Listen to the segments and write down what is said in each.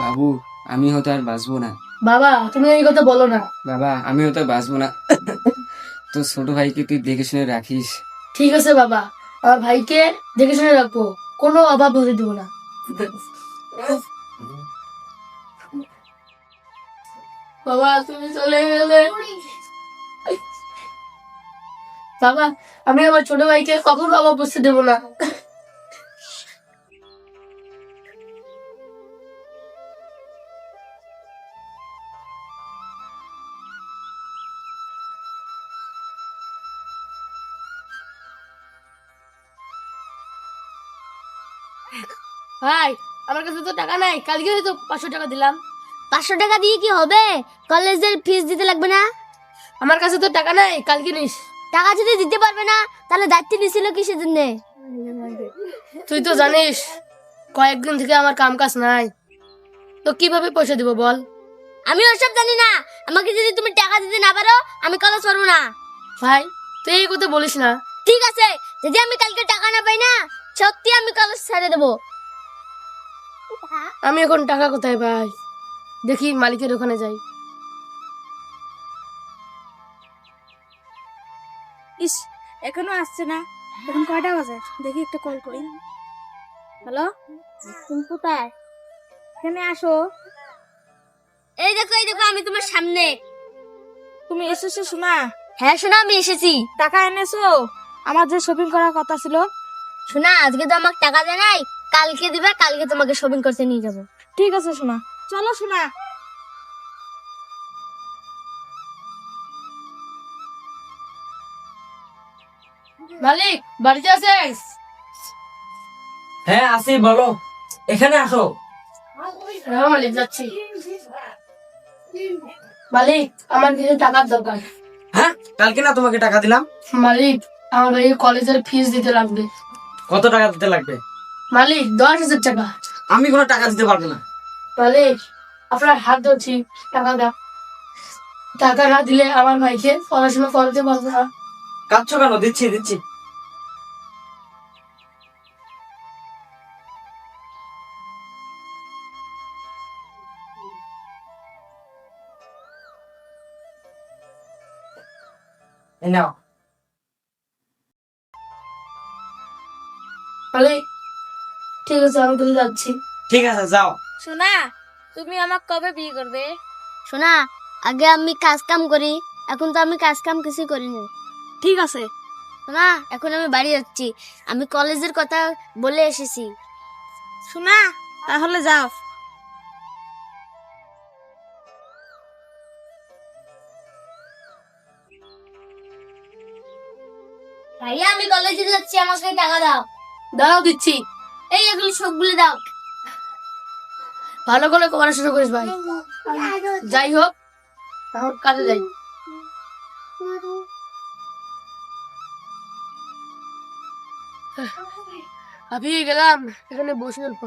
বাবু, আমি হয়তো আর বাঁচবো না। বাবা তুমি এই কথা বলো না। বাবা, আমি হয়তো বাঁচবো না। তো ছোট ভাইকে তুই দেখে শুনে রাখিস। ঠিক আছে বাবা, আমার ভাইকে দেখে শুনে রাখবো, কোনো অভাব হতে দেবো না। বাবা তুমি চলে গেলে, বাবা আমি আমার ছোট ভাইকে কখনো অভাব বুঝতে দেবো না। ভাই আমার কাছে তো টাকা নাই, কালকে তো 500 টাকা দিলাম। 500 টাকা দিয়ে কি হবে? কলেজের ফিস দিতে লাগবে না? আমার কাছে তো টাকা নাই, কালকে নিস। টাকা যদি দিতে পারবে না তাহলে দায়িত্ব নিছিল কিসের জন্য? তুই তো জানিস কয়েকদিন থেকে আমার কাম কাজ নাই, তো কিভাবে পয়সা দিব বল? আমি ওসব জানি না। আমাকে যদি তুমি টাকা দিতে না পারো আমি কলেজ করবো না। ভাই তুই এই কথা বলিস না। ঠিক আছে, যদি আমি কালকে টাকা না পাই না, সত্যি আমি কলেজ ছেড়ে দেবো। আমি এখন টাকা কোথায় পাই? দেখি মালিকের ওখানে যাই। ইস, এখনো আসছে না। এখন কয়টা বাজে? দেখি একটা কল করি। হ্যালো, তুমি কোথায়? এখানে আসো। এই দেখো আমি তোমার সামনে। তুমি এসেছো শোনা? হ্যাঁ শোনা, আমি এসেছি। টাকা এনেছো? আমার যে শপিং করার কথা ছিল। শোনা, আজকে তো আমাকে টাকা দেয় নাই, কালকে দিবে, কালকে তোমাকে শপিং করতে নিয়ে যাবো। ঠিক আছে শোনা, চলো শোনা। মালিক বাড়িতে আছিস? হ্যাঁ আসি, বলো। এখানে আসো। হ্যাঁ মালিক, যাচ্ছি। মালিক আমার কিছু টাকার দরকার। হ্যাঁ, কালকে না তোমাকে টাকা দিলাম? মালিক আমার ভাই কলেজের ফিস দিতে লাগবে। কত টাকা দিতে লাগবে? মালিক 10,000 টাকা। আমি কোনো টাকা দিতে পারবো না। মালিক আপনার হাত ধরছি, টাকা দাও। টাকা না দিলে আমার ভাইকে পড়াশোনা করাতে পারবো না। কাঁদছো কেন? দিচ্ছি দিচ্ছি। এই নাও। মালিক ঠিক আছে, আমি তুমি যাচ্ছি। ঠিক আছে, যাও। শোনা, তুমি আমাকে কবে বিয়ে করবে? শোনা, আগে আমি কাজ কাম করি, এখন তো আমি কাজ কাম কিছু করি না। ঠিক আছে। শোনা, এখন আমি বাড়ি যাচ্ছি, আমি কলেজের কথা বলে এসেছি। শোনা, তাহলে যাও। ভাইয়া আমি কলেজে যাচ্ছি, আমাকে টাকা দাও। দাও দিচ্ছি। এই এগুলো সবগুলো দাও। ভালো করে পড়াশোনা করিস ভাই। যাই হোক, এখন কাজে যাই। আমি গেলাম, এখানে বসে অল্প।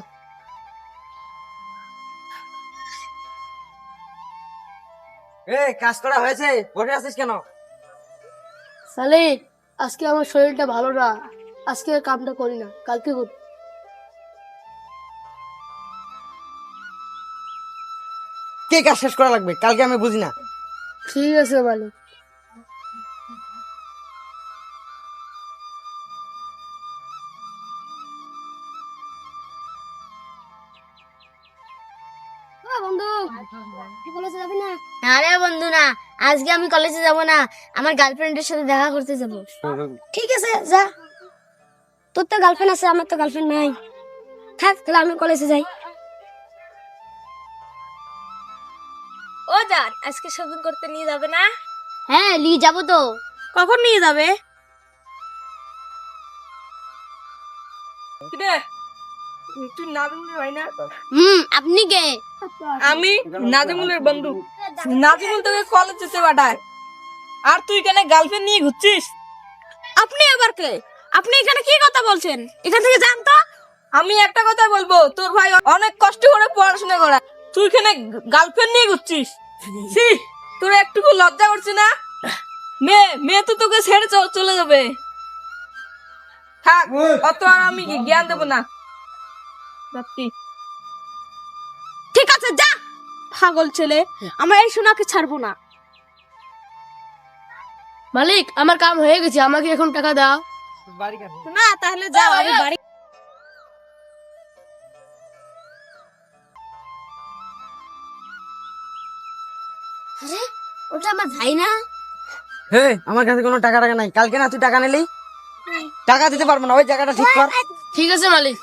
কাজ করা হয়েছে? বসে আছিস কেন? সালে আজকে আমার শরীরটা ভালো না, আজকে আর কামটা করি না, কালকে করি। কে কাজ শেষ করা লাগবে? কালকে আমি বুঝি না। ঠিক আছে মালিক। বন্ধু কলেজে যাবি না? না রে বন্ধু না, আজকে আমি কলেজে যাব না, আমার গার্লফ্রেন্ডের সাথে দেখা করতে যাব। ঠিক আছে যা, তোর তো গার্লফ্রেন্ড আছে, আমার তো গার্লফ্রেন্ড নাই। থাক তাহলে আমি কলেজে যাই। ও জান, আজকে শপিং করতে নিয়ে যাবে না? হ্যাঁ নিয়ে যাবো তো। কখন নিয়ে যাবে? তুই নাজিমুলের হয় না? আপনি কে? আমি নাজিমুলের বন্ধু। নাজিমুল তোকে কলেজ যেতে পাঠায়, আর তুই কেন গার্লফ্রেন্ড নিয়ে ঘুরছিস? আপনি আবার কে? আপনি এখানে কি কথা বলছেন? এখান থেকে যান তো। আমি একটা কথা বলবো, তোর ভাই অনেক কষ্ট করে পড়াশোনা করা, তুই কেন গার্লফ্রেন্ড নিয়ে ঘুরছিস? ছি, তোর একটুকু লজ্জা করছে না? মেয়ে মেয়ে তো তোকে ছেড়ে চলে যাবে। থাক, অত আর আমি জ্ঞান দেবো না। যাচ্ছি। ঠিক আছে যা পাগল ছেলে, আমরা এই সোনাকে ছাড়বো না। মালিক আমার কাম হয়ে গেছে, আমাকে এখন টাকা দাও। না তাহলে যাও, আমি বাড়ি। আরে ওটা আমার ভাই না? হে, আমার কাছে কোনো টাকা নাই। কালকে না তুই টাকা নিলি, টাকা দিতে পারবো না। ওই জায়গাটা ঠিক কর। ঠিক আছে মালিক।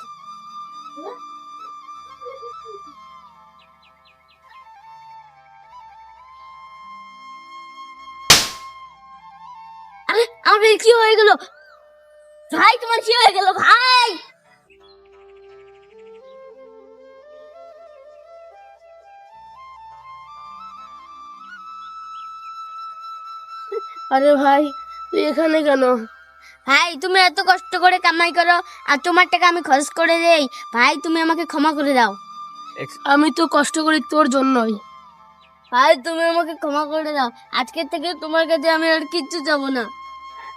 আরে আমার ভাই কি হয়ে গেল? ভাই তোমার কি হয়ে গেল ভাই? আরে ভাই তুই এখানে কেন? ভাই তুমি এত কষ্ট করে কামাই করো আর তোমার টাকা আমি খরচ করে দেই, ভাই তুমি আমাকে ক্ষমা করে দাও। আমি তো কষ্ট করি তোর জন্যই। ভাই তুমি আমাকে ক্ষমা করে দাও, আজকের থেকে তোমার কাছে আমি আর কিচ্ছু চাবো না।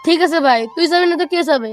ঠিক আছে ভাই, তুই যাবি না তো কে যাবে?